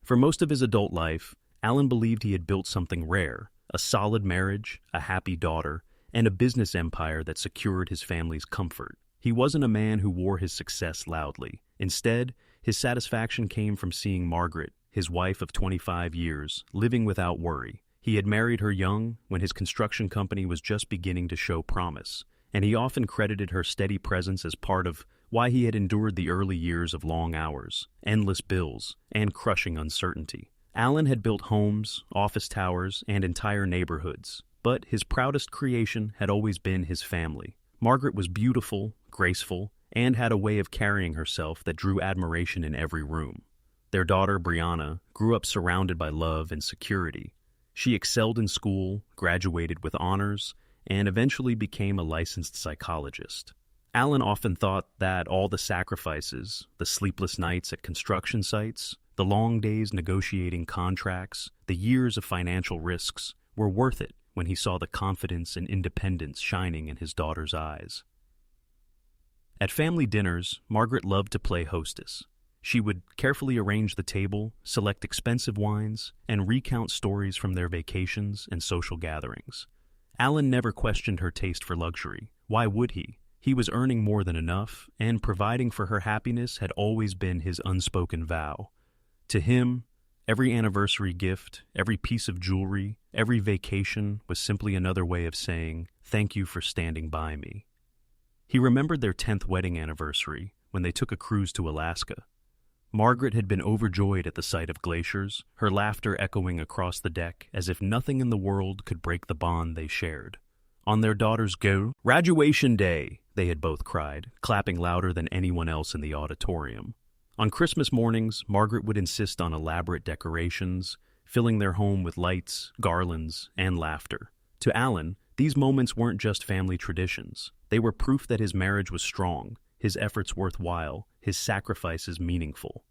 For most of his adult life, Alan believed he had built something rare, a solid marriage, a happy daughter, and a business empire that secured his family's comfort. He wasn't a man who wore his success loudly. Instead, his satisfaction came from seeing Margaret, his wife of 25 years, living without worry. He had married her young, when his construction company was just beginning to show promise, and he often credited her steady presence as part of why he had endured the early years of long hours, endless bills, and crushing uncertainty. Alan had built homes, office towers, and entire neighborhoods, but his proudest creation had always been his family. Margaret was beautiful, graceful, and had a way of carrying herself that drew admiration in every room. Their daughter, Brianna, grew up surrounded by love and security. She excelled in school, graduated with honors, and eventually became a licensed psychologist. Alan often thought that all the sacrifices, the sleepless nights at construction sites, the long days negotiating contracts, the years of financial risks, were worth it when he saw the confidence and independence shining in his daughter's eyes. At family dinners, Margaret loved to play hostess. She would carefully arrange the table, select expensive wines, and recount stories from their vacations and social gatherings. Alan never questioned her taste for luxury. Why would he? He was earning more than enough, and providing for her happiness had always been his unspoken vow. To him, every anniversary gift, every piece of jewelry, every vacation was simply another way of saying, "Thank you for standing by me." He remembered their 10th wedding anniversary when they took a cruise to Alaska. Margaret had been overjoyed at the sight of glaciers, her laughter echoing across the deck as if nothing in the world could break the bond they shared. On their daughter's graduation day, they had both cried, clapping louder than anyone else in the auditorium. On Christmas mornings, Margaret would insist on elaborate decorations, filling their home with lights, garlands, and laughter. To Alan, these moments weren't just family traditions. They were proof that his marriage was strong, his efforts worthwhile, his sacrifices meaningful.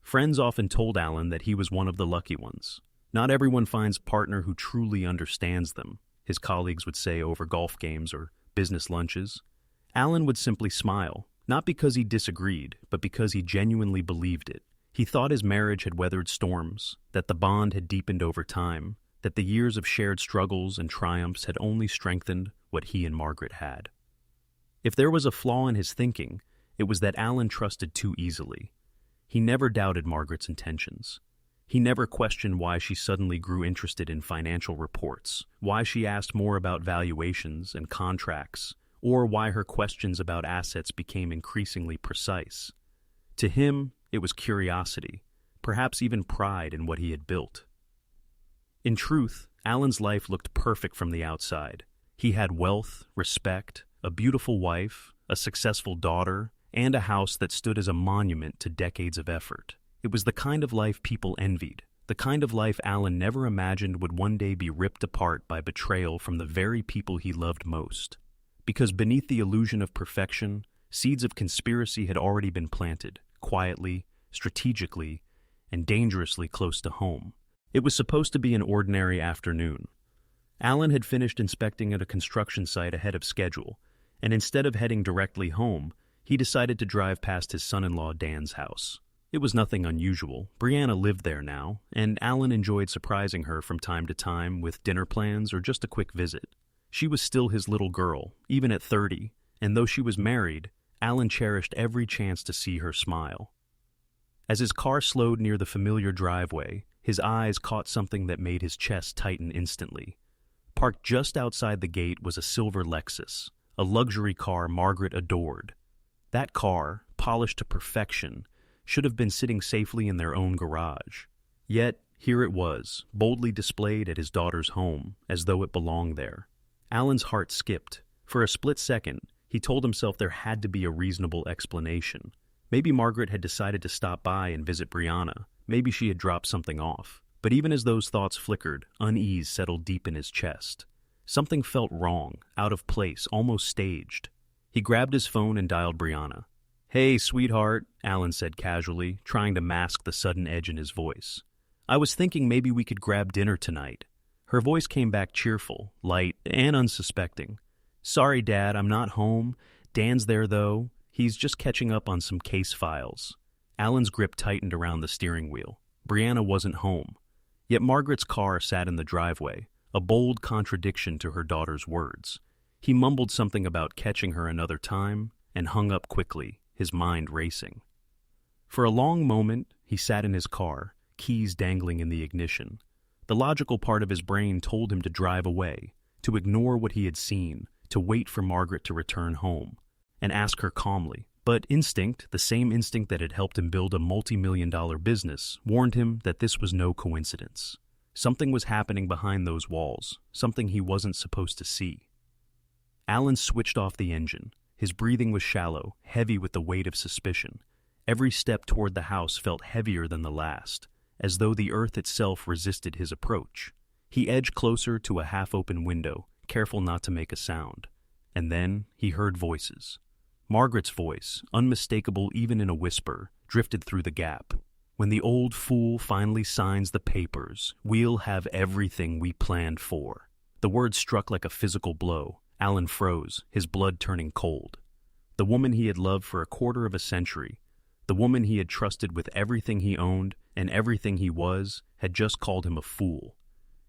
Friends often told Alan that he was one of the lucky ones. Not everyone finds a partner who truly understands them, his colleagues would say over golf games or business lunches. Alan would simply smile, not because he disagreed, but because he genuinely believed it. He thought his marriage had weathered storms, that the bond had deepened over time, that the years of shared struggles and triumphs had only strengthened what he and Margaret had. If there was a flaw in his thinking, it was that Alan trusted too easily. He never doubted Margaret's intentions. He never questioned why she suddenly grew interested in financial reports, why she asked more about valuations and contracts, or why her questions about assets became increasingly precise. To him, it was curiosity, perhaps even pride in what he had built. In truth, Alan's life looked perfect from the outside. He had wealth, respect, a beautiful wife, a successful daughter, and a house that stood as a monument to decades of effort. It was the kind of life people envied, the kind of life Alan never imagined would one day be ripped apart by betrayal from the very people he loved most. Because beneath the illusion of perfection, seeds of conspiracy had already been planted, quietly, strategically, and dangerously close to home. It was supposed to be an ordinary afternoon. Alan had finished inspecting at a construction site ahead of schedule, and instead of heading directly home, he decided to drive past his son-in-law Dan's house. It was nothing unusual. Brianna lived there now, and Alan enjoyed surprising her from time to time with dinner plans or just a quick visit. She was still his little girl, even at 30, and though she was married, Alan cherished every chance to see her smile. As his car slowed near the familiar driveway, his eyes caught something that made his chest tighten instantly. Parked just outside the gate was a silver Lexus, a luxury car Margaret adored. That car, polished to perfection, should have been sitting safely in their own garage. Yet, here it was, boldly displayed at his daughter's home, as though it belonged there. Alan's heart skipped. For a split second, he told himself there had to be a reasonable explanation. Maybe Margaret had decided to stop by and visit Brianna. Maybe she had dropped something off. But even as those thoughts flickered, unease settled deep in his chest. Something felt wrong, out of place, almost staged. He grabbed his phone and dialed Brianna. "Hey, sweetheart," Alan said casually, trying to mask the sudden edge in his voice. "I was thinking maybe we could grab dinner tonight." Her voice came back cheerful, light, and unsuspecting. "Sorry, Dad, I'm not home. Dan's there, though. He's just catching up on some case files." Alan's grip tightened around the steering wheel. Brianna wasn't home. Yet Margaret's car sat in the driveway, a bold contradiction to her daughter's words. He mumbled something about catching her another time and hung up quickly, his mind racing. For a long moment, he sat in his car, keys dangling in the ignition. The logical part of his brain told him to drive away, to ignore what he had seen, to wait for Margaret to return home, and ask her calmly. But instinct, the same instinct that had helped him build a multi-million-dollar business, warned him that this was no coincidence. Something was happening behind those walls, something he wasn't supposed to see. Alan switched off the engine. His breathing was shallow, heavy with the weight of suspicion. Every step toward the house felt heavier than the last, as though the earth itself resisted his approach. He edged closer to a half-open window, careful not to make a sound. And then he heard voices. Margaret's voice, unmistakable even in a whisper, drifted through the gap. "When the old fool finally signs the papers, we'll have everything we planned for." The words struck like a physical blow. Alan froze, his blood turning cold. The woman he had loved for a quarter of a century, the woman he had trusted with everything he owned and everything he was, had just called him a fool.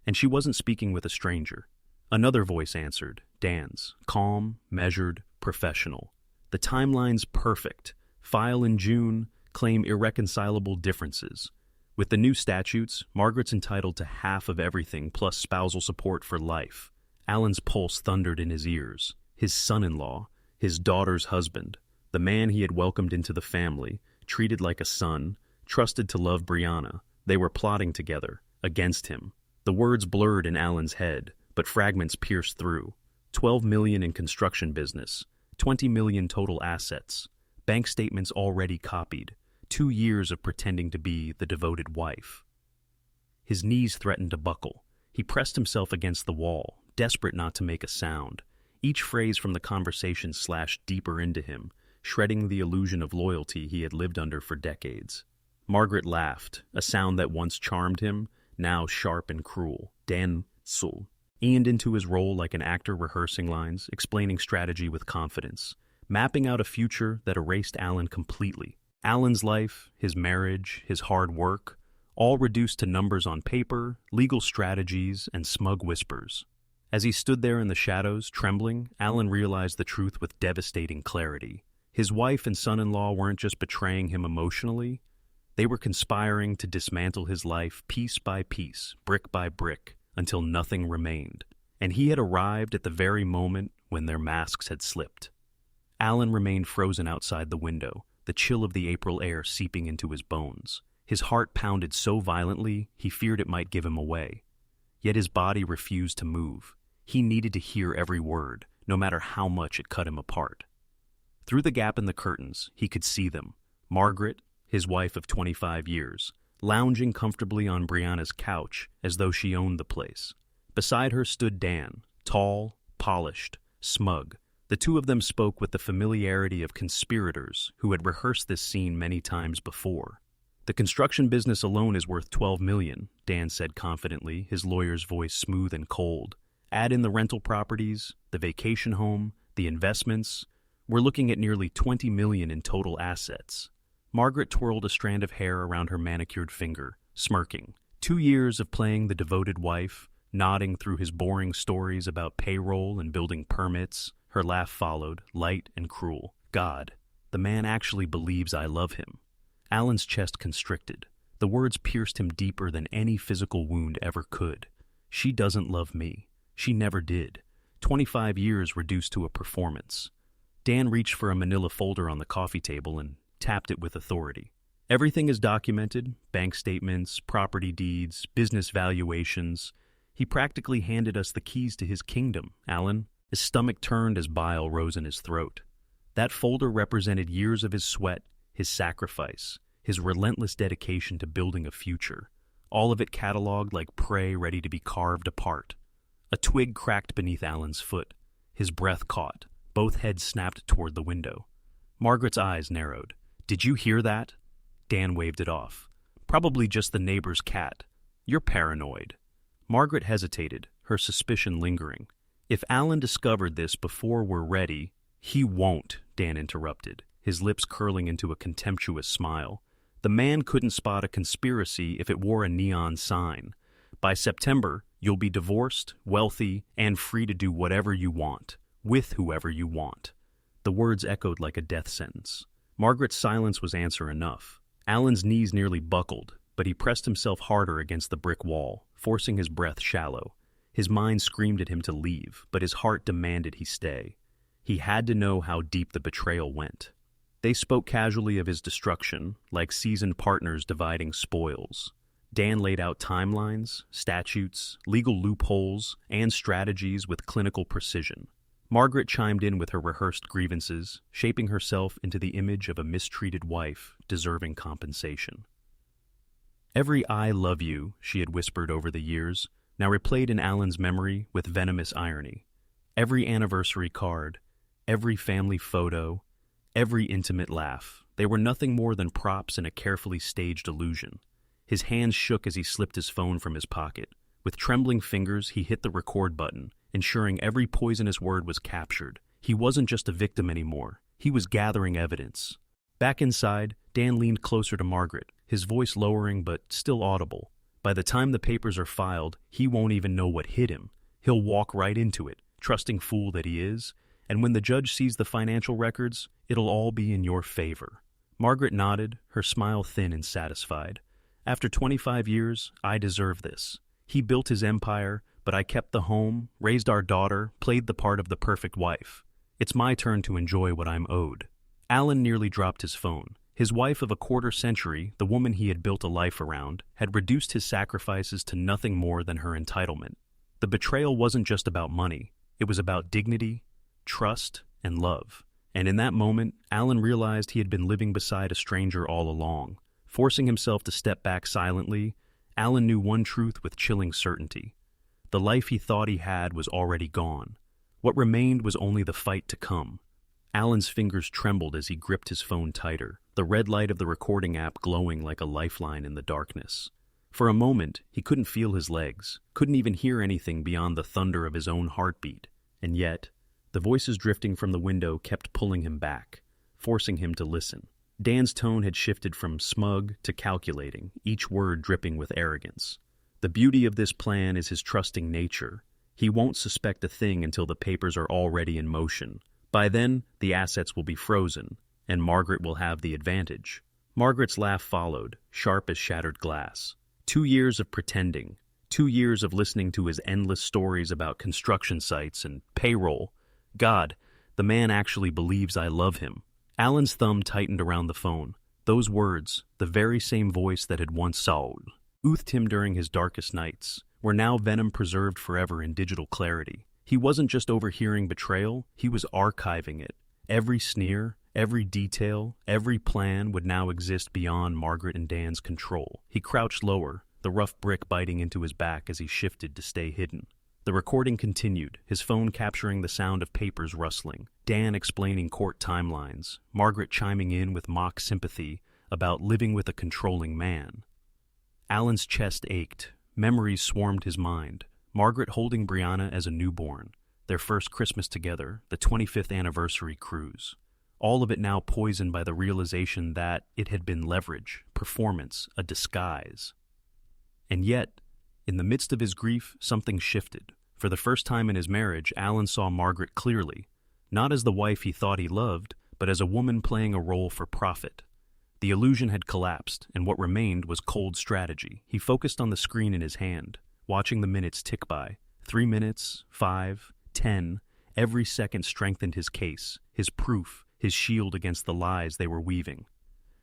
And she wasn't speaking with a stranger. Another voice answered, Dan's, calm, measured, professional. The timeline's perfect. File in June, claim irreconcilable differences. With the new statutes, Margaret's entitled to half of everything plus spousal support for life. Alan's pulse thundered in his ears. His son-in-law, his daughter's husband, the man he had welcomed into the family, treated like a son, trusted to love Brianna. They were plotting together, against him. The words blurred in Alan's head, but fragments pierced through. 12 million in construction business, 20 million total assets, bank statements already copied, 2 years of pretending to be the devoted wife. His knees threatened to buckle. He pressed himself against the wall, desperate not to make a sound. Each phrase from the conversation slashed deeper into him, shredding the illusion of loyalty he had lived under for decades. Margaret laughed, a sound that once charmed him, now sharp and cruel. Dan Sul leaned into his role like an actor rehearsing lines, explaining strategy with confidence, mapping out a future that erased Alan completely. Alan's life, his marriage, his hard work, all reduced to numbers on paper, legal strategies, and smug whispers. As he stood there in the shadows, trembling, Alan realized the truth with devastating clarity. His wife and son-in-law weren't just betraying him emotionally, they were conspiring to dismantle his life piece by piece, brick by brick, until nothing remained. And he had arrived at the very moment when their masks had slipped. Alan remained frozen outside the window, the chill of the April air seeping into his bones. His heart pounded so violently, he feared it might give him away. Yet his body refused to move. He needed to hear every word, no matter how much it cut him apart. Through the gap in the curtains, he could see them. Margaret, his wife of 25 years, lounging comfortably on Brianna's couch as though she owned the place. Beside her stood Dan, tall, polished, smug. The two of them spoke with the familiarity of conspirators who had rehearsed this scene many times before. "The construction business alone is worth 12 million, Dan said confidently, his lawyer's voice smooth and cold. Add in the rental properties, the vacation home, the investments. We're looking at nearly 20 million in total assets. Margaret twirled a strand of hair around her manicured finger, smirking. 2 years of playing the devoted wife, nodding through his boring stories about payroll and building permits. Her laugh followed, light and cruel. God, the man actually believes I love him. Alan's chest constricted. The words pierced him deeper than any physical wound ever could. She doesn't love me. She never did. 25 years reduced to a performance. Dan reached for a manila folder on the coffee table and tapped it with authority. Everything is documented, bank statements, property deeds, business valuations. He practically handed us the keys to his kingdom, Alan. His stomach turned as bile rose in his throat. That folder represented years of his sweat, his sacrifice, his relentless dedication to building a future. All of it cataloged like prey ready to be carved apart. A twig cracked beneath Alan's foot. His breath caught. Both heads snapped toward the window. Margaret's eyes narrowed. Did you hear that? Dan waved it off. Probably just the neighbor's cat. You're paranoid. Margaret hesitated, her suspicion lingering. If Alan discovered this before we're ready, he won't, Dan interrupted, his lips curling into a contemptuous smile. The man couldn't spot a conspiracy if it wore a neon sign. By September, you'll be divorced, wealthy, and free to do whatever you want, with whoever you want. The words echoed like a death sentence. Margaret's silence was answer enough. Alan's knees nearly buckled, but he pressed himself harder against the brick wall, forcing his breath shallow. His mind screamed at him to leave, but his heart demanded he stay. He had to know how deep the betrayal went. They spoke casually of his destruction, like seasoned partners dividing spoils. Dan laid out timelines, statutes, legal loopholes, and strategies with clinical precision. Margaret chimed in with her rehearsed grievances, shaping herself into the image of a mistreated wife deserving compensation. Every "I love you," she had whispered over the years, now replayed in Alan's memory with venomous irony. Every anniversary card, every family photo, every intimate laugh, they were nothing more than props in a carefully staged illusion. His hands shook as he slipped his phone from his pocket. With trembling fingers, he hit the record button, ensuring every poisonous word was captured. He wasn't just a victim anymore. He was gathering evidence. Back inside, Dan leaned closer to Margaret, his voice lowering but still audible. By the time the papers are filed, he won't even know what hit him. He'll walk right into it, trusting fool that he is, and when the judge sees the financial records, it'll all be in your favor. Margaret nodded, her smile thin and satisfied. After 25 years, I deserve this. He built his empire, but I kept the home, raised our daughter, played the part of the perfect wife. It's my turn to enjoy what I'm owed. Alan nearly dropped his phone. His wife of a quarter century, the woman he had built a life around, had reduced his sacrifices to nothing more than her entitlement. The betrayal wasn't just about money. It was about dignity, trust, and love. And in that moment, Alan realized he had been living beside a stranger all along. Forcing himself to step back silently, Alan knew one truth with chilling certainty. The life he thought he had was already gone. What remained was only the fight to come. Alan's fingers trembled as he gripped his phone tighter, the red light of the recording app glowing like a lifeline in the darkness. For a moment, he couldn't feel his legs, couldn't even hear anything beyond the thunder of his own heartbeat. And yet, the voices drifting from the window kept pulling him back, forcing him to listen. Dan's tone had shifted from smug to calculating, each word dripping with arrogance. The beauty of this plan is his trusting nature. He won't suspect a thing until the papers are already in motion. By then, the assets will be frozen, and Margaret will have the advantage. Margaret's laugh followed, sharp as shattered glass. 2 years of pretending, 2 years of listening to his endless stories about construction sites and payroll. God, the man actually believes I love him. Alan's thumb tightened around the phone. Those words, the very same voice that had once soothed him during his darkest nights, were now venom preserved forever in digital clarity. He wasn't just overhearing betrayal, he was archiving it. Every sneer, every detail, every plan would now exist beyond Margaret and Dan's control. He crouched lower, the rough brick biting into his back as he shifted to stay hidden. The recording continued, his phone capturing the sound of papers rustling, Dan explaining court timelines, Margaret chiming in with mock sympathy about living with a controlling man. Alan's chest ached, memories swarmed his mind, Margaret holding Brianna as a newborn, their first Christmas together, the 25th anniversary cruise. All of it now poisoned by the realization that it had been leverage, performance, a disguise. And yet, in the midst of his grief, something shifted. For the first time in his marriage, Alan saw Margaret clearly, not as the wife he thought he loved, but as a woman playing a role for profit. The illusion had collapsed, and what remained was cold strategy. He focused on the screen in his hand, watching the minutes tick by. 3 minutes, 5, 10, every second strengthened his case, his proof, his shield against the lies they were weaving.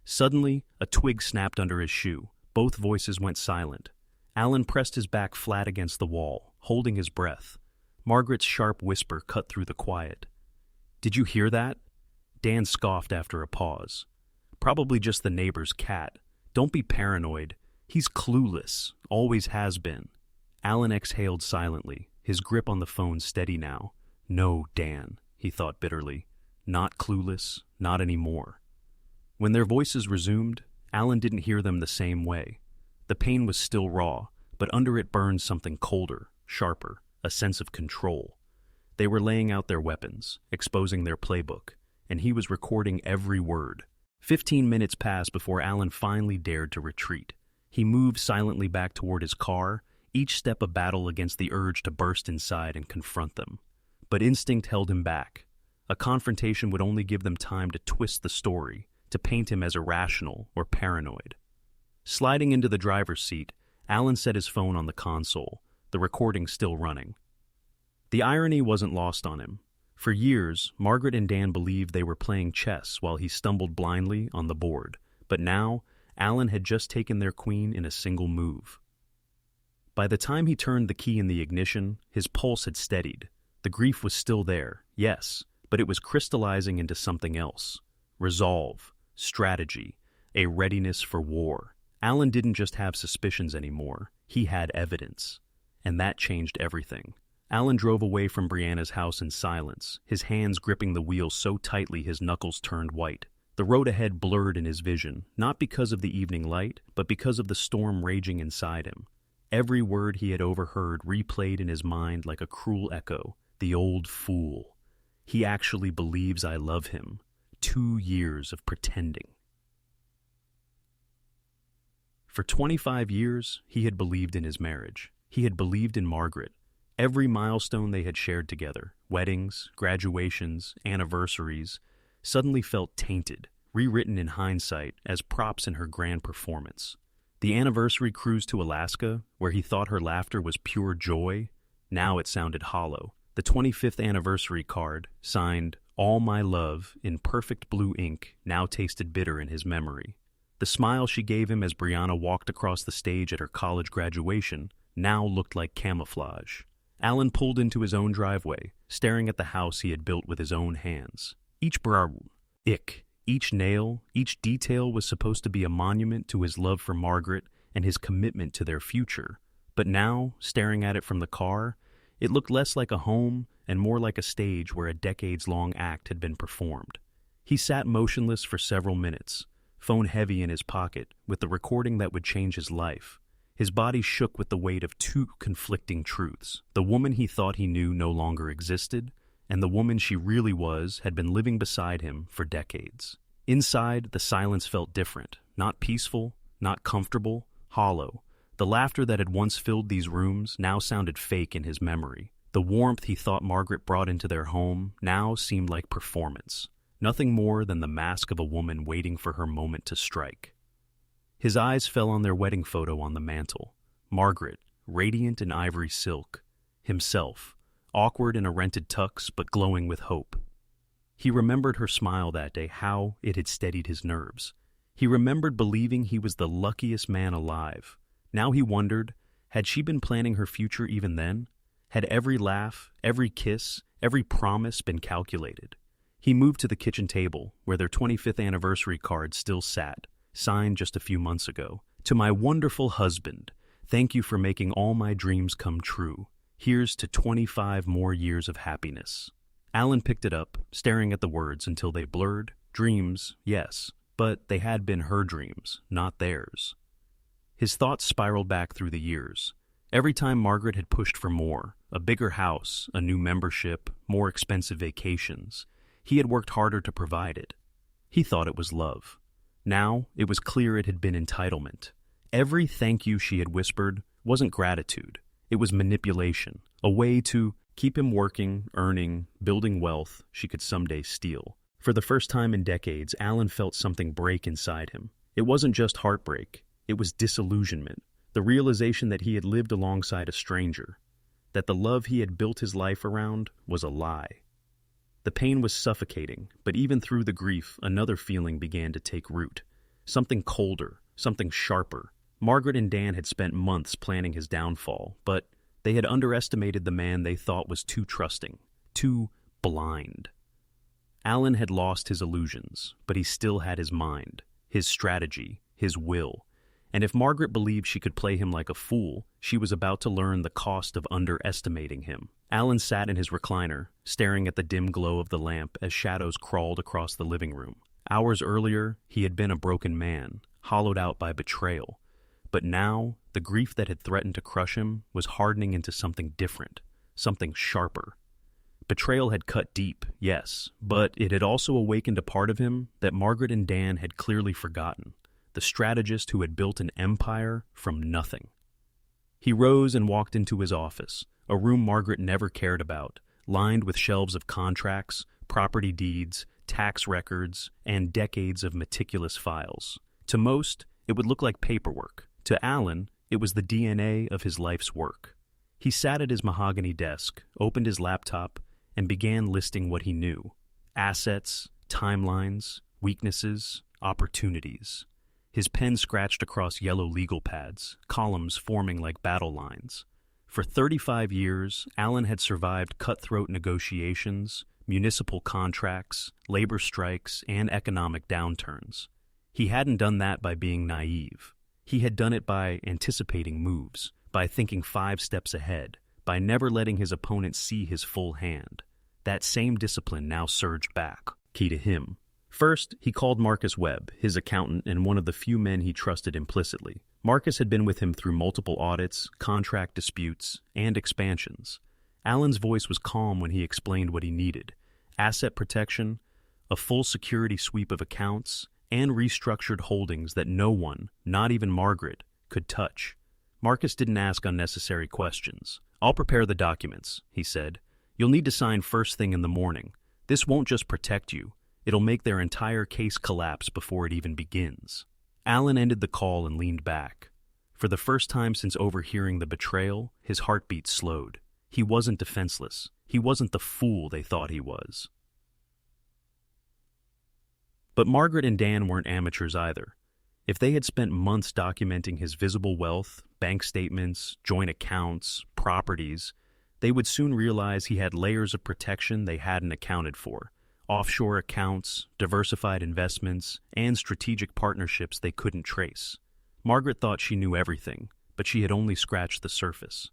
Suddenly, a twig snapped under his shoe. Both voices went silent. Alan pressed his back flat against the wall, holding his breath. Margaret's sharp whisper cut through the quiet. "Did you hear that?" Dan scoffed after a pause. "Probably just the neighbor's cat. Don't be paranoid. He's clueless, always has been." Alan exhaled silently, his grip on the phone steady now. No, Dan, he thought bitterly. Not clueless, not anymore. When their voices resumed, Alan didn't hear them the same way. The pain was still raw, but under it burned something colder, sharper, a sense of control. They were laying out their weapons, exposing their playbook, and he was recording every word. 15 minutes passed before Alan finally dared to retreat. He moved silently back toward his car, each step a battle against the urge to burst inside and confront them. But instinct held him back. A confrontation would only give them time to twist the story, to paint him as irrational or paranoid. Sliding into the driver's seat, Alan set his phone on the console, the recording still running. The irony wasn't lost on him. For years, Margaret and Dan believed they were playing chess while he stumbled blindly on the board. But now, Alan had just taken their queen in a single move. By the time he turned the key in the ignition, his pulse had steadied. The grief was still there, yes, but it was crystallizing into something else. Resolve, strategy, a readiness for war. Alan didn't just have suspicions anymore. He had evidence. And that changed everything. Alan drove away from Brianna's house in silence, his hands gripping the wheel so tightly his knuckles turned white. The road ahead blurred in his vision, not because of the evening light, but because of the storm raging inside him. Every word he had overheard replayed in his mind like a cruel echo. The old fool. He actually believes I love him. 2 years of pretending. For 25 years, he had believed in his marriage. He had believed in Margaret. Every milestone they had shared together, weddings, graduations, anniversaries, suddenly felt tainted, rewritten in hindsight as props in her grand performance. The anniversary cruise to Alaska, where he thought her laughter was pure joy, now it sounded hollow. The 25th anniversary card, signed "All My Love" in perfect blue ink, now tasted bitter in his memory. The smile she gave him as Brianna walked across the stage at her college graduation now looked like camouflage. Alan pulled into his own driveway, staring at the house he had built with his own hands. Each each nail, each detail was supposed to be a monument to his love for Margaret and his commitment to their future. But now, staring at it from the car, it looked less like a home and more like a stage where a decades-long act had been performed. He sat motionless for several minutes, phone heavy in his pocket, with the recording that would change his life. His body shook with the weight of two conflicting truths. The woman he thought he knew no longer existed, and the woman she really was had been living beside him for decades. Inside, the silence felt different, not peaceful, not comfortable, hollow. The laughter that had once filled these rooms now sounded fake in his memory. The warmth he thought Margaret brought into their home now seemed like performance, nothing more than the mask of a woman waiting for her moment to strike. His eyes fell on their wedding photo on the mantel. Margaret, radiant in ivory silk. Himself, awkward in a rented tux but glowing with hope. He remembered her smile that day, how it had steadied his nerves. He remembered believing he was the luckiest man alive. Now he wondered, had she been planning her future even then? Had every laugh, every kiss, every promise been calculated? He moved to the kitchen table, where their 25th anniversary card still sat, signed just a few months ago. "To my wonderful husband, thank you for making all my dreams come true. Here's to 25 more years of happiness." Alan picked it up, staring at the words until they blurred. Dreams, yes, but they had been her dreams, not theirs. His thoughts spiraled back through the years. Every time Margaret had pushed for more, a bigger house, a new membership, more expensive vacations, he had worked harder to provide it. He thought it was love. Now, it was clear it had been entitlement. Every thank you she had whispered wasn't gratitude. It was manipulation, a way to keep him working, earning, building wealth she could someday steal. For the first time in decades, Alan felt something break inside him. It wasn't just heartbreak. It was disillusionment, the realization that he had lived alongside a stranger, that the love he had built his life around was a lie. The pain was suffocating, but even through the grief, another feeling began to take root. Something colder, something sharper. Margaret and Dan had spent months planning his downfall, but they had underestimated the man they thought was too trusting, too blind. Alan had lost his illusions, but he still had his mind, his strategy, his will. And if Margaret believed she could play him like a fool, she was about to learn the cost of underestimating him. Alan sat in his recliner, staring at the dim glow of the lamp as shadows crawled across the living room. Hours earlier, he had been a broken man, hollowed out by betrayal. But now, the grief that had threatened to crush him was hardening into something different, something sharper. Betrayal had cut deep, yes, but it had also awakened a part of him that Margaret and Dan had clearly forgotten, the strategist who had built an empire from nothing. He rose and walked into his office, a room Margaret never cared about, lined with shelves of contracts, property deeds, tax records, and decades of meticulous files. To most, it would look like paperwork. To Alan, it was the DNA of his life's work. He sat at his mahogany desk, opened his laptop, and began listing what he knew: assets, timelines, weaknesses, opportunities. His pen scratched across yellow legal pads, columns forming like battle lines. For 35 years, Alan had survived cutthroat negotiations, municipal contracts, labor strikes, and economic downturns. He hadn't done that by being naive. He had done it by anticipating moves, by thinking 5 steps ahead, by never letting his opponent see his full hand. That same discipline now surged back, key to him. First, he called Marcus Webb, his accountant and one of the few men he trusted implicitly. Marcus had been with him through multiple audits, contract disputes, and expansions. Alan's voice was calm when he explained what he needed: asset protection, a full security sweep of accounts, and restructured holdings that no one, not even Margaret, could touch. Marcus didn't ask unnecessary questions. "I'll prepare the documents," he said. "You'll need to sign first thing in the morning. This won't just protect you. It'll make their entire case collapse before it even begins." Alan ended the call and leaned back. For the first time since overhearing the betrayal, his heartbeat slowed. He wasn't defenseless. He wasn't the fool they thought he was. But Margaret and Dan weren't amateurs either. If they had spent months documenting his visible wealth, bank statements, joint accounts, properties, they would soon realize he had layers of protection they hadn't accounted for: offshore accounts, diversified investments, and strategic partnerships they couldn't trace. Margaret thought she knew everything, but she had only scratched the surface.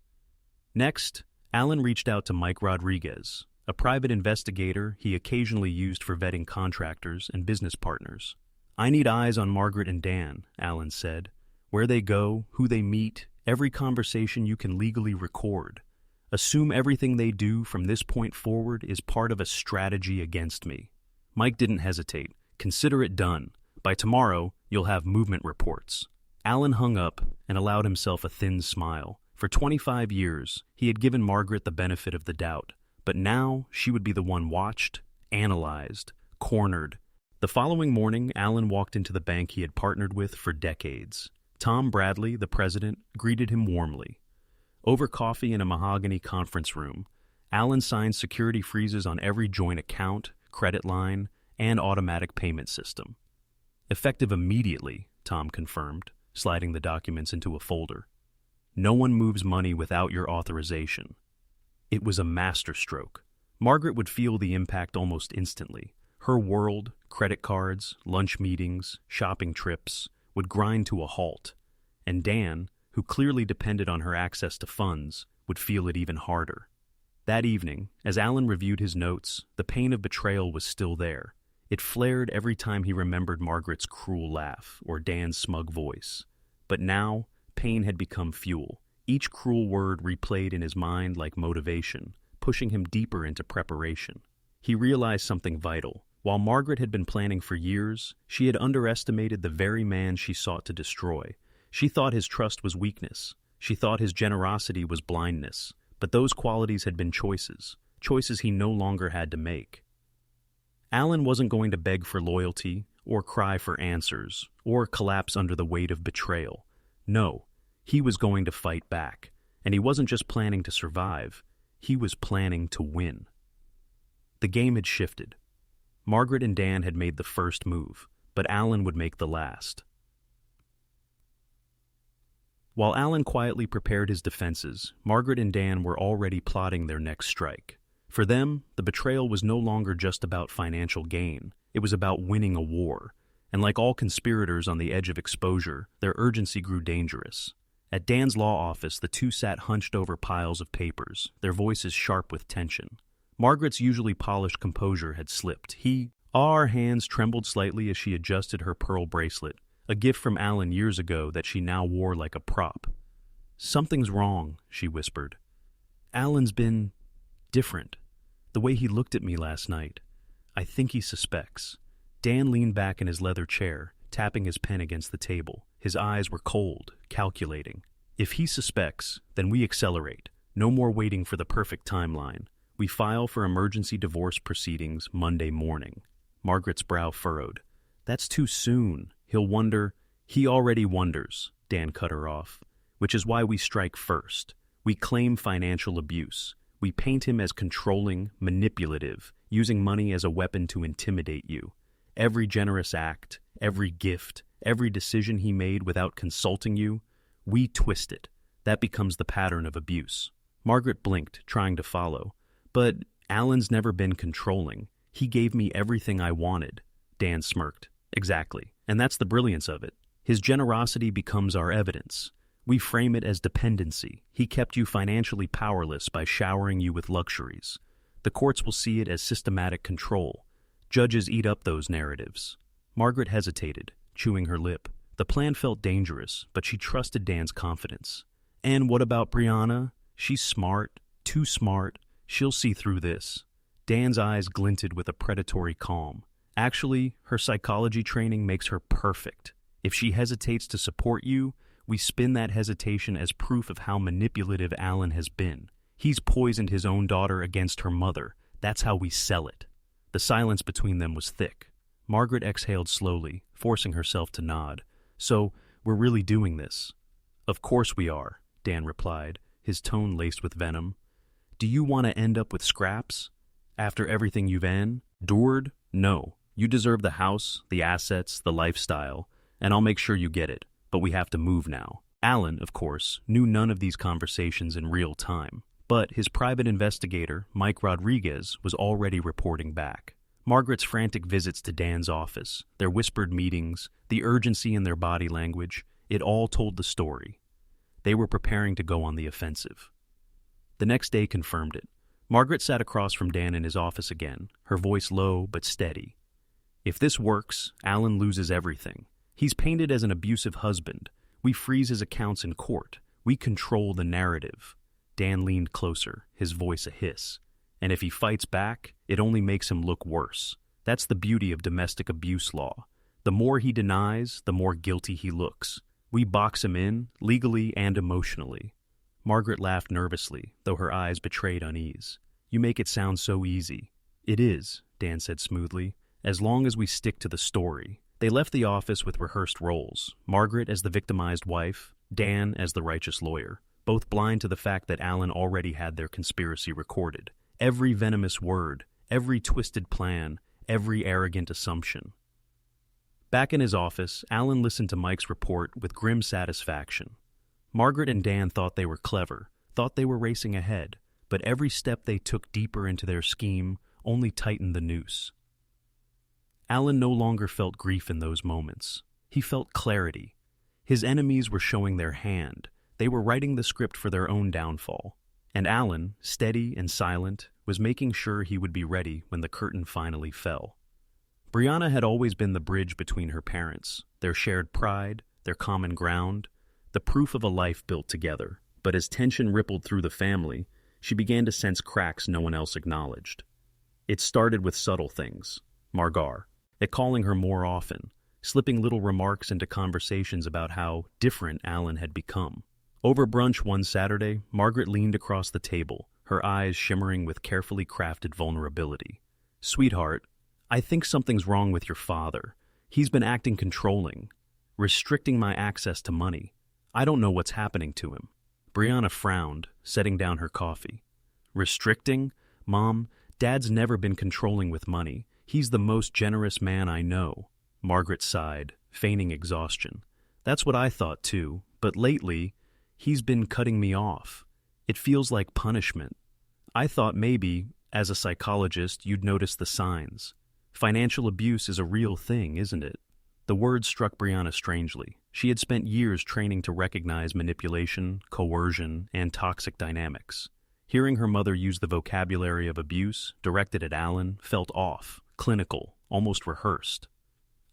Next, Alan reached out to Mike Rodriguez, a private investigator he occasionally used for vetting contractors and business partners. "I need eyes on Margaret and Dan," Alan said. "Where they go, who they meet, every conversation you can legally record. Assume everything they do from this point forward is part of a strategy against me." Mike didn't hesitate. "Consider it done. By tomorrow, you'll have movement reports." Alan hung up and allowed himself a thin smile. For 25 years, he had given Margaret the benefit of the doubt, but now she would be the one watched, analyzed, cornered. The following morning, Alan walked into the bank he had partnered with for decades. Tom Bradley, the president, greeted him warmly. Over coffee in a mahogany conference room, Alan signed security freezes on every joint account, credit line, and automatic payment system. "Effective immediately," Tom confirmed, sliding the documents into a folder. "No one moves money without your authorization." It was a masterstroke. Margaret would feel the impact almost instantly. Her world, credit cards, lunch meetings, shopping trips, would grind to a halt. And Dan, who clearly depended on her access to funds, would feel it even harder. That evening, as Alan reviewed his notes, the pain of betrayal was still there. It flared every time he remembered Margaret's cruel laugh or Dan's smug voice. But now, pain had become fuel. Each cruel word replayed in his mind like motivation, pushing him deeper into preparation. He realized something vital. While Margaret had been planning for years, she had underestimated the very man she sought to destroy. She thought his trust was weakness. She thought his generosity was blindness. But those qualities had been choices he no longer had to make. Alan wasn't going to beg for loyalty, or cry for answers, or collapse under the weight of betrayal. No, he was going to fight back. And he wasn't just planning to survive, he was planning to win. The game had shifted. Margaret and Dan had made the first move, but Alan would make the last. While Alan quietly prepared his defenses, Margaret and Dan were already plotting their next strike. For them, the betrayal was no longer just about financial gain. It was about winning a war. And like all conspirators on the edge of exposure, their urgency grew dangerous. At Dan's law office, the two sat hunched over piles of papers, their voices sharp with tension. Margaret's usually polished composure had slipped. Our hands trembled slightly as she adjusted her pearl bracelet, a gift from Alan years ago that she now wore like a prop. "Something's wrong," she whispered. "Alan's been different." The way he looked at me last night. I think he suspects. Dan leaned back in his leather chair, tapping his pen against the table. His eyes were cold, calculating. If he suspects, then we accelerate. No more waiting for the perfect timeline. We file for emergency divorce proceedings Monday morning. Margaret's brow furrowed. That's too soon. He'll wonder. He already wonders, Dan cut her off. Which is why we strike first. We claim financial abuse. We paint him as controlling, manipulative, using money as a weapon to intimidate you. Every generous act, every gift, every decision he made without consulting you, we twist it. That becomes the pattern of abuse. Margaret blinked, trying to follow. But Alan's never been controlling. He gave me everything I wanted. Dan smirked. Exactly. And that's the brilliance of it. His generosity becomes our evidence. We frame it as dependency. He kept you financially powerless by showering you with luxuries. The courts will see it as systematic control. Judges eat up those narratives. Margaret hesitated, chewing her lip. The plan felt dangerous, but she trusted Dan's confidence. And what about Brianna? She's smart, too smart. She'll see through this. Dan's eyes glinted with a predatory calm. Actually, her psychology training makes her perfect. If she hesitates to support you, we spin that hesitation as proof of how manipulative Alan has been. He's poisoned his own daughter against her mother. That's how we sell it. The silence between them was thick. Margaret exhaled slowly, forcing herself to nod. So, we're really doing this? Of course we are, Dan replied, his tone laced with venom. Do you want to end up with scraps? After everything you've endured? No. You deserve the house, the assets, the lifestyle, and I'll make sure you get it. But we have to move now. Alan, of course, knew none of these conversations in real time. But his private investigator, Mike Rodriguez, was already reporting back. Margaret's frantic visits to Dan's office, their whispered meetings, the urgency in their body language, it all told the story. They were preparing to go on the offensive. The next day confirmed it. Margaret sat across from Dan in his office again, her voice low but steady. If this works, Alan loses everything. He's painted as an abusive husband. We freeze his accounts in court. We control the narrative. Dan leaned closer, his voice a hiss. And if he fights back, it only makes him look worse. That's the beauty of domestic abuse law. The more he denies, the more guilty he looks. We box him in, legally and emotionally. Margaret laughed nervously, though her eyes betrayed unease. You make it sound so easy. It is, Dan said smoothly, as long as we stick to the story. They left the office with rehearsed roles, Margaret as the victimized wife, Dan as the righteous lawyer, both blind to the fact that Alan already had their conspiracy recorded. Every venomous word, every twisted plan, every arrogant assumption. Back in his office, Alan listened to Mike's report with grim satisfaction. Margaret and Dan thought they were clever, thought they were racing ahead, but every step they took deeper into their scheme only tightened the noose. Alan no longer felt grief in those moments. He felt clarity. His enemies were showing their hand. They were writing the script for their own downfall. And Alan, steady and silent, was making sure he would be ready when the curtain finally fell. Brianna had always been the bridge between her parents, their shared pride, their common ground, the proof of a life built together. But as tension rippled through the family, she began to sense cracks no one else acknowledged. It started with subtle things. Margar, at calling her more often, slipping little remarks into conversations about how different Alan had become. Over brunch one Saturday, Margaret leaned across the table, her eyes shimmering with carefully crafted vulnerability. Sweetheart, I think something's wrong with your father. He's been acting controlling, restricting my access to money. I don't know what's happening to him. Brianna frowned, setting down her coffee. Restricting? Mom, Dad's never been controlling with money. He's the most generous man I know. Margaret sighed, feigning exhaustion. That's what I thought too, but lately, he's been cutting me off. It feels like punishment. I thought maybe, as a psychologist, you'd notice the signs. Financial abuse is a real thing, isn't it? The words struck Brianna strangely. She had spent years training to recognize manipulation, coercion, and toxic dynamics. Hearing her mother use the vocabulary of abuse, directed at Alan, felt off, clinical, almost rehearsed.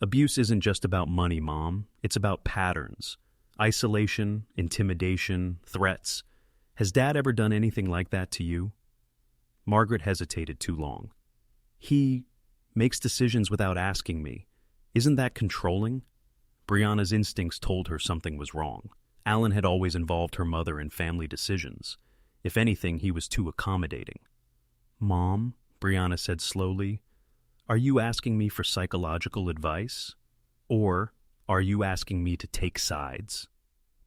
Abuse isn't just about money, Mom. It's about patterns. Isolation, intimidation, threats. Has Dad ever done anything like that to you? Margaret hesitated too long. He makes decisions without asking me. Isn't that controlling? Brianna's instincts told her something was wrong. Alan had always involved her mother in family decisions. If anything, he was too accommodating. Mom, Brianna said slowly, are you asking me for psychological advice? Or are you asking me to take sides?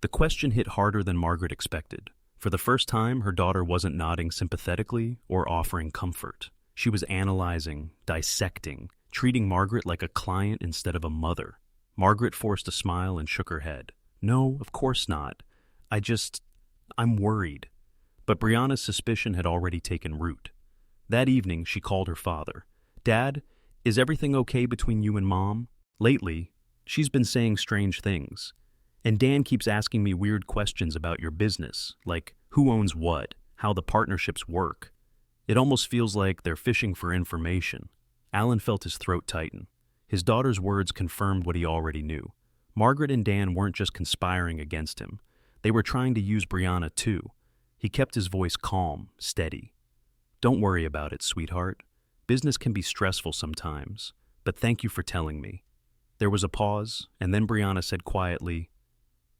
The question hit harder than Margaret expected. For the first time, her daughter wasn't nodding sympathetically or offering comfort. She was analyzing, dissecting, treating Margaret like a client instead of a mother. Margaret forced a smile and shook her head. No, of course not. I'm worried. But Brianna's suspicion had already taken root. That evening, she called her father. Dad, is everything okay between you and Mom? Lately, she's been saying strange things. And Dan keeps asking me weird questions about your business, like who owns what, how the partnerships work. It almost feels like they're fishing for information. Alan felt his throat tighten. His daughter's words confirmed what he already knew. Margaret and Dan weren't just conspiring against him. They were trying to use Brianna too. He kept his voice calm, steady. Don't worry about it, sweetheart. Business can be stressful sometimes, but thank you for telling me. There was a pause, and then Brianna said quietly,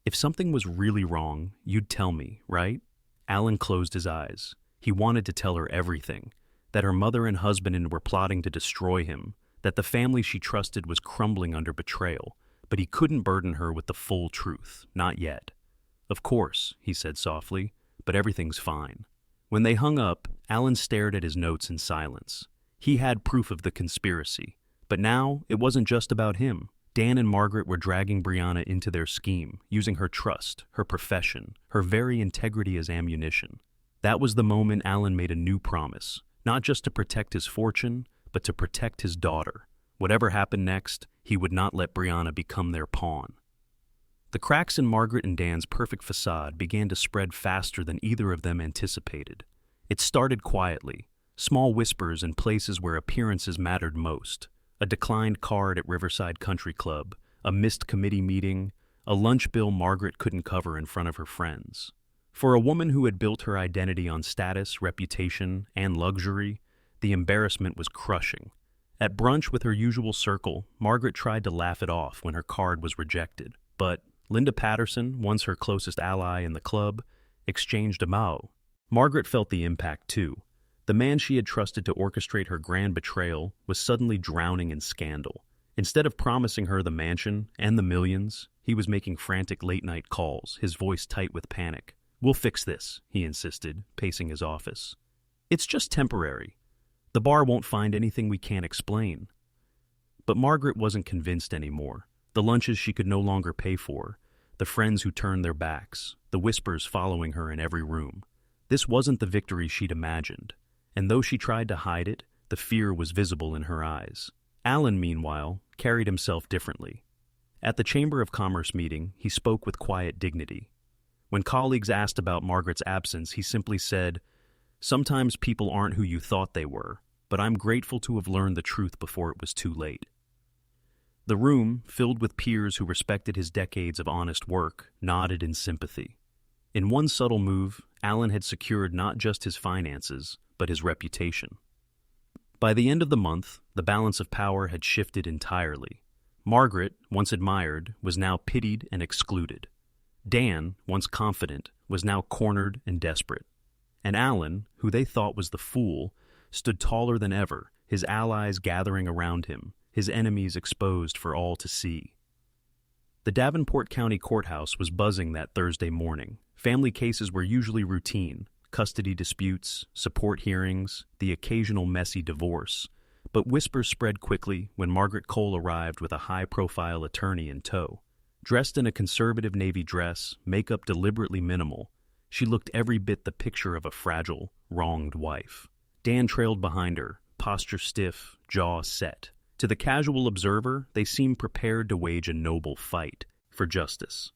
if something was really wrong, you'd tell me, right? Alan closed his eyes. He wanted to tell her everything, that her mother and husband were plotting to destroy him, that the family she trusted was crumbling under betrayal, but he couldn't burden her with the full truth, not yet. Of course, he said softly, but everything's fine. When they hung up, Alan stared at his notes in silence. He had proof of the conspiracy, but now it wasn't just about him. Dan and Margaret were dragging Brianna into their scheme, using her trust, her profession, her very integrity as ammunition. That was the moment Alan made a new promise, not just to protect his fortune, but to protect his daughter. Whatever happened next, he would not let Brianna become their pawn. The cracks in Margaret and Dan's perfect facade began to spread faster than either of them anticipated. It started quietly, small whispers in places where appearances mattered most. A declined card at Riverside Country Club, a missed committee meeting, a lunch bill Margaret couldn't cover in front of her friends. For a woman who had built her identity on status, reputation, and luxury, the embarrassment was crushing. At brunch with her usual circle, Margaret tried to laugh it off when her card was rejected. But Linda Patterson, once her closest ally in the club, exchanged a bow. Margaret felt the impact too. The man she had trusted to orchestrate her grand betrayal was suddenly drowning in scandal. Instead of promising her the mansion and the millions, he was making frantic late-night calls, his voice tight with panic. We'll fix this, he insisted, pacing his office. It's just temporary. The bar won't find anything we can't explain. But Margaret wasn't convinced anymore. The lunches she could no longer pay for, the friends who turned their backs, the whispers following her in every room. This wasn't the victory she'd imagined. And though she tried to hide it, the fear was visible in her eyes. Alan, meanwhile, carried himself differently. At the Chamber of Commerce meeting, he spoke with quiet dignity. When colleagues asked about Margaret's absence, he simply said, sometimes people aren't who you thought they were, but I'm grateful to have learned the truth before it was too late. The room, filled with peers who respected his decades of honest work, nodded in sympathy. In one subtle move, Alan had secured not just his finances, but his reputation. By the end of the month, the balance of power had shifted entirely. Margaret, once admired, was now pitied and excluded. Dan, once confident, was now cornered and desperate. And Alan, who they thought was the fool, stood taller than ever, his allies gathering around him, his enemies exposed for all to see. The Davenport County Courthouse was buzzing that Thursday morning. Family cases were usually routine. Custody disputes, support hearings, the occasional messy divorce. But whispers spread quickly when Margaret Cole arrived with a high-profile attorney in tow. Dressed in a conservative navy dress, makeup deliberately minimal, she looked every bit the picture of a fragile, wronged wife. Dan trailed behind her, posture stiff, jaw set. To the casual observer, they seemed prepared to wage a noble fight for justice.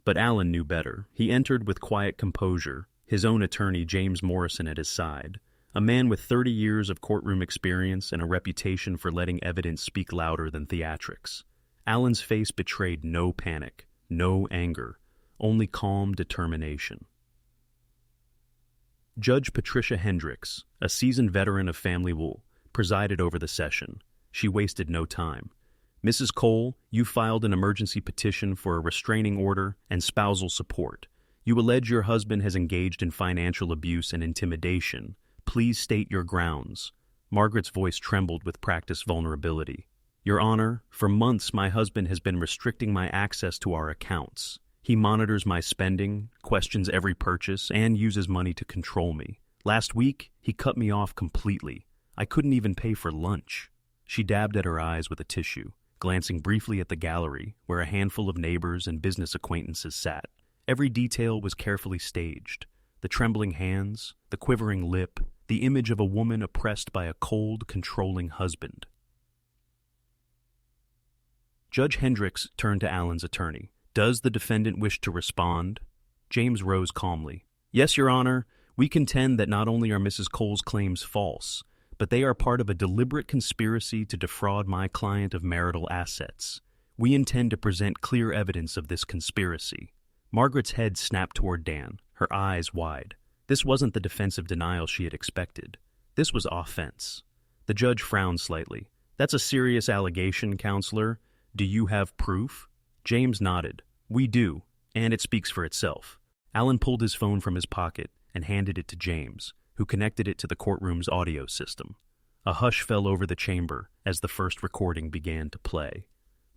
But Alan knew better. He entered with quiet composure, his own attorney James Morrison at his side, a man with 30 years of courtroom experience and a reputation for letting evidence speak louder than theatrics. Alan's face betrayed no panic, no anger, only calm determination. Judge Patricia Hendricks, a seasoned veteran of family law, presided over the session. She wasted no time. Mrs. Cole, you filed an emergency petition for a restraining order and spousal support. You allege your husband has engaged in financial abuse and intimidation. Please state your grounds. Margaret's voice trembled with practiced vulnerability. Your Honor, for months my husband has been restricting my access to our accounts. He monitors my spending, questions every purchase, and uses money to control me. Last week, he cut me off completely. I couldn't even pay for lunch. She dabbed at her eyes with a tissue, glancing briefly at the gallery, where a handful of neighbors and business acquaintances sat. Every detail was carefully staged. The trembling hands, the quivering lip, the image of a woman oppressed by a cold, controlling husband. Judge Hendricks turned to Alan's attorney. Does the defendant wish to respond? James rose calmly. Yes, Your Honor. We contend that not only are Mrs. Cole's claims false, but they are part of a deliberate conspiracy to defraud my client of marital assets. We intend to present clear evidence of this conspiracy. Margaret's head snapped toward Dan, her eyes wide. This wasn't the defensive denial she had expected. This was offense. The judge frowned slightly. That's a serious allegation, counselor. Do you have proof? James nodded. We do, and it speaks for itself. Alan pulled his phone from his pocket and handed it to James, who connected it to the courtroom's audio system. A hush fell over the chamber as the first recording began to play.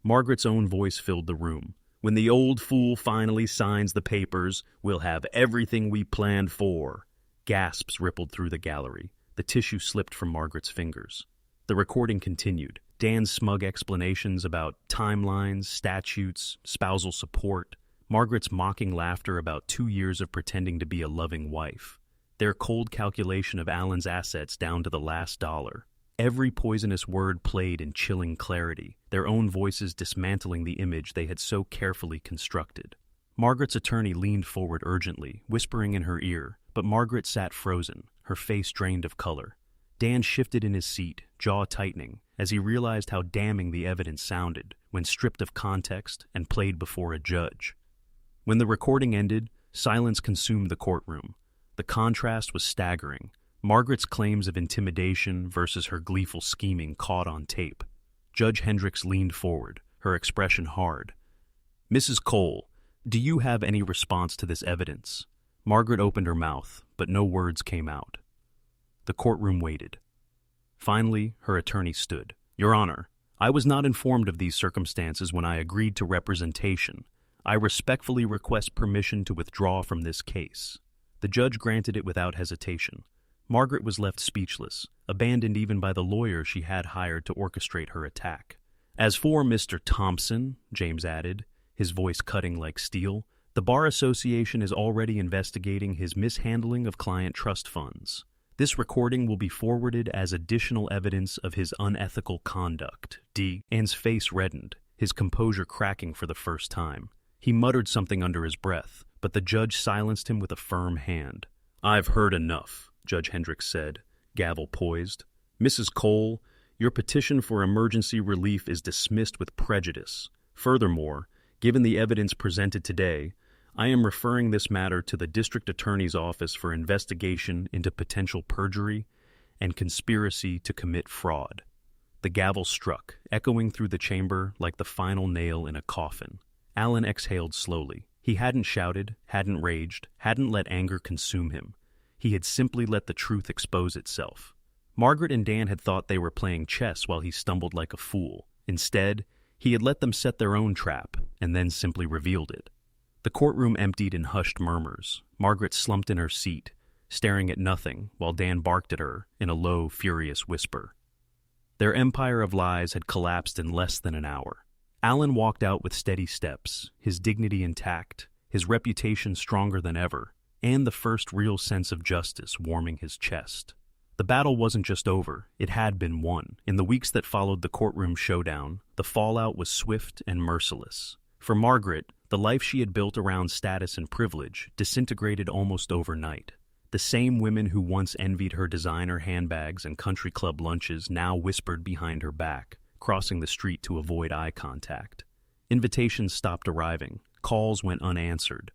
Margaret's own voice filled the room. When the old fool finally signs the papers, we'll have everything we planned for. Gasps rippled through the gallery. The tissue slipped from Margaret's fingers. The recording continued. Dan's smug explanations about timelines, statutes, spousal support. Margaret's mocking laughter about 2 years of pretending to be a loving wife. Their cold calculation of Alan's assets down to the last dollar. Every poisonous word played in chilling clarity, their own voices dismantling the image they had so carefully constructed. Margaret's attorney leaned forward urgently, whispering in her ear, but Margaret sat frozen, her face drained of color. Dan shifted in his seat, jaw tightening, as he realized how damning the evidence sounded when stripped of context and played before a judge. When the recording ended, silence consumed the courtroom. The contrast was staggering. Margaret's claims of intimidation versus her gleeful scheming caught on tape. Judge Hendricks leaned forward, her expression hard. Mrs. Cole, do you have any response to this evidence? Margaret opened her mouth, but no words came out. The courtroom waited. Finally, her attorney stood. Your Honor, I was not informed of these circumstances when I agreed to representation. I respectfully request permission to withdraw from this case. The judge granted it without hesitation. Margaret was left speechless, abandoned even by the lawyer she had hired to orchestrate her attack. As for Mr. Thompson, James added, his voice cutting like steel, the Bar Association is already investigating his mishandling of client trust funds. This recording will be forwarded as additional evidence of his unethical conduct. Dan's face reddened, his composure cracking for the first time. He muttered something under his breath, but the judge silenced him with a firm hand. I've heard enough, Judge Hendricks said, gavel poised. Mrs. Cole, your petition for emergency relief is dismissed with prejudice. Furthermore, given the evidence presented today, I am referring this matter to the District Attorney's Office for investigation into potential perjury and conspiracy to commit fraud. The gavel struck, echoing through the chamber like the final nail in a coffin. Alan exhaled slowly. He hadn't shouted, hadn't raged, hadn't let anger consume him. He had simply let the truth expose itself. Margaret and Dan had thought they were playing chess while he stumbled like a fool. Instead, he had let them set their own trap and then simply revealed it. The courtroom emptied in hushed murmurs. Margaret slumped in her seat, staring at nothing, while Dan barked at her in a low, furious whisper. Their empire of lies had collapsed in less than an hour. Alan walked out with steady steps, his dignity intact, his reputation stronger than ever, and the first real sense of justice warming his chest. The battle wasn't just over, it had been won. In the weeks that followed the courtroom showdown, the fallout was swift and merciless. For Margaret, the life she had built around status and privilege disintegrated almost overnight. The same women who once envied her designer handbags and country club lunches now whispered behind her back, crossing the street to avoid eye contact. Invitations stopped arriving. Calls went unanswered.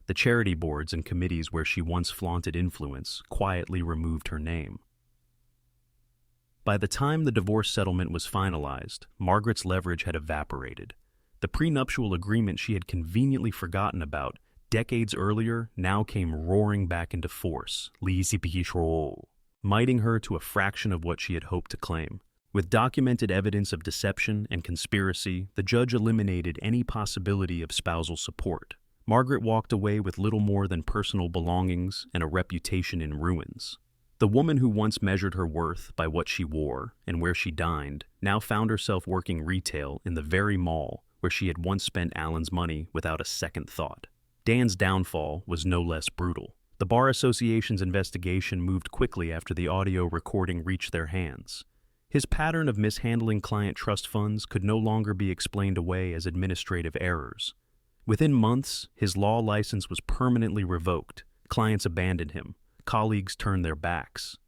The charity boards and committees where she once flaunted influence quietly removed her name. By the time the divorce settlement was finalized, Margaret's leverage had evaporated. The prenuptial agreement she had conveniently forgotten about decades earlier now came roaring back into force, miting her to a fraction of what she had hoped to claim. With documented evidence of deception and conspiracy, the judge eliminated any possibility of spousal support. Margaret walked away with little more than personal belongings and a reputation in ruins. The woman who once measured her worth by what she wore and where she dined now found herself working retail in the very mall where she had once spent Alan's money without a second thought. Dan's downfall was no less brutal. The Bar Association's investigation moved quickly after the audio recording reached their hands. His pattern of mishandling client trust funds could no longer be explained away as administrative errors. Within months, his law license was permanently revoked. Clients abandoned him. Colleagues turned their backs.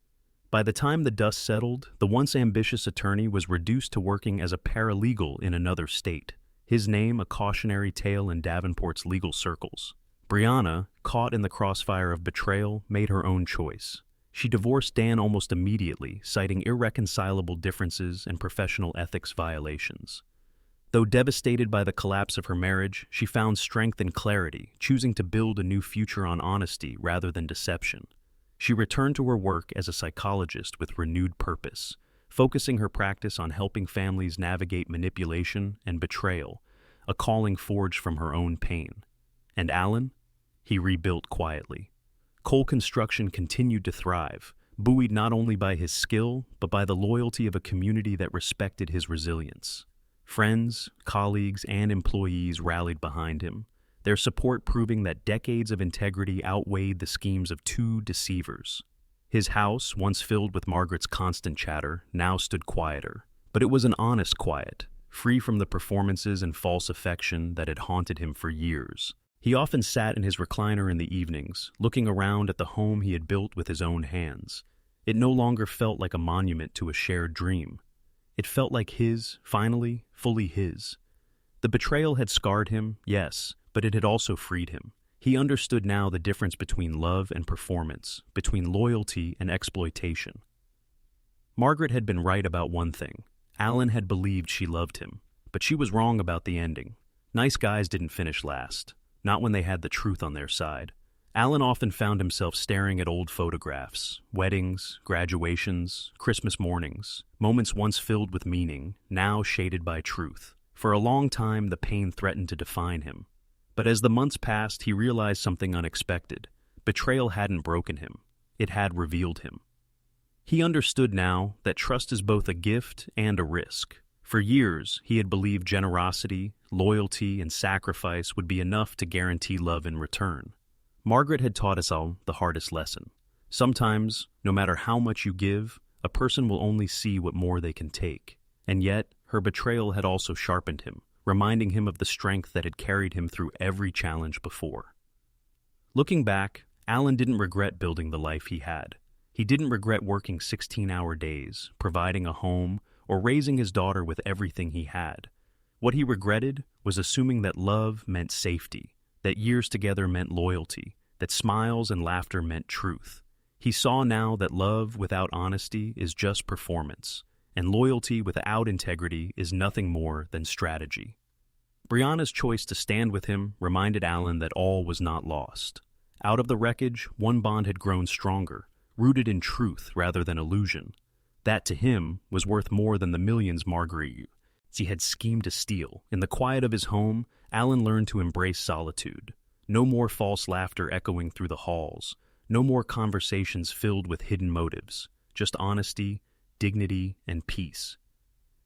By the time the dust settled, the once ambitious attorney was reduced to working as a paralegal in another state. His name a cautionary tale in Davenport's legal circles. Brianna, caught in the crossfire of betrayal, made her own choice. She divorced Dan almost immediately, citing irreconcilable differences and professional ethics violations. Though devastated by the collapse of her marriage, she found strength and clarity, choosing to build a new future on honesty rather than deception. She returned to her work as a psychologist with renewed purpose, focusing her practice on helping families navigate manipulation and betrayal, a calling forged from her own pain. And Alan? He rebuilt quietly. Coal construction continued to thrive, buoyed not only by his skill, but by the loyalty of a community that respected his resilience. Friends, colleagues, and employees rallied behind him, their support proving that decades of integrity outweighed the schemes of two deceivers. His house, once filled with Margaret's constant chatter, now stood quieter. But it was an honest quiet, free from the performances and false affection that had haunted him for years. He often sat in his recliner in the evenings, looking around at the home he had built with his own hands. It no longer felt like a monument to a shared dream. It felt like his, finally, fully his. The betrayal had scarred him, yes, but it had also freed him. He understood now the difference between love and performance, between loyalty and exploitation. Margaret had been right about one thing. Alan had believed she loved him, but she was wrong about the ending. Nice guys didn't finish last, not when they had the truth on their side. Alan often found himself staring at old photographs, weddings, graduations, Christmas mornings, moments once filled with meaning, now shaded by truth. For a long time, the pain threatened to define him. But as the months passed, he realized something unexpected. Betrayal hadn't broken him. It had revealed him. He understood now that trust is both a gift and a risk. For years, he had believed generosity, loyalty, and sacrifice would be enough to guarantee love in return. Margaret had taught us all the hardest lesson. Sometimes, no matter how much you give, a person will only see what more they can take. And yet, her betrayal had also sharpened him, reminding him of the strength that had carried him through every challenge before. Looking back, Alan didn't regret building the life he had. He didn't regret working 16-hour days, providing a home, or raising his daughter with everything he had. What he regretted was assuming that love meant safety, that years together meant loyalty, that smiles and laughter meant truth. He saw now that love without honesty is just performance, and loyalty without integrity is nothing more than strategy. Brianna's choice to stand with him reminded Alan that all was not lost. Out of the wreckage, one bond had grown stronger, rooted in truth rather than illusion. That, to him, was worth more than the millions Marguerite had schemed to steal. In the quiet of his home, Alan learned to embrace solitude. No more false laughter echoing through the halls. No more conversations filled with hidden motives. Just honesty, dignity, and peace.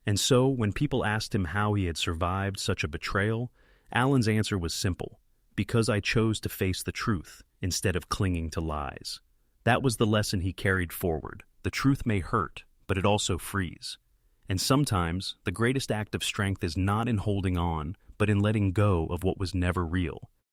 And so, when people asked him how he had survived such a betrayal, Alan's answer was simple: because I chose to face the truth instead of clinging to lies. That was the lesson he carried forward. The truth may hurt, but it also frees. And sometimes, the greatest act of strength is not in holding on, but in letting go of what was never real.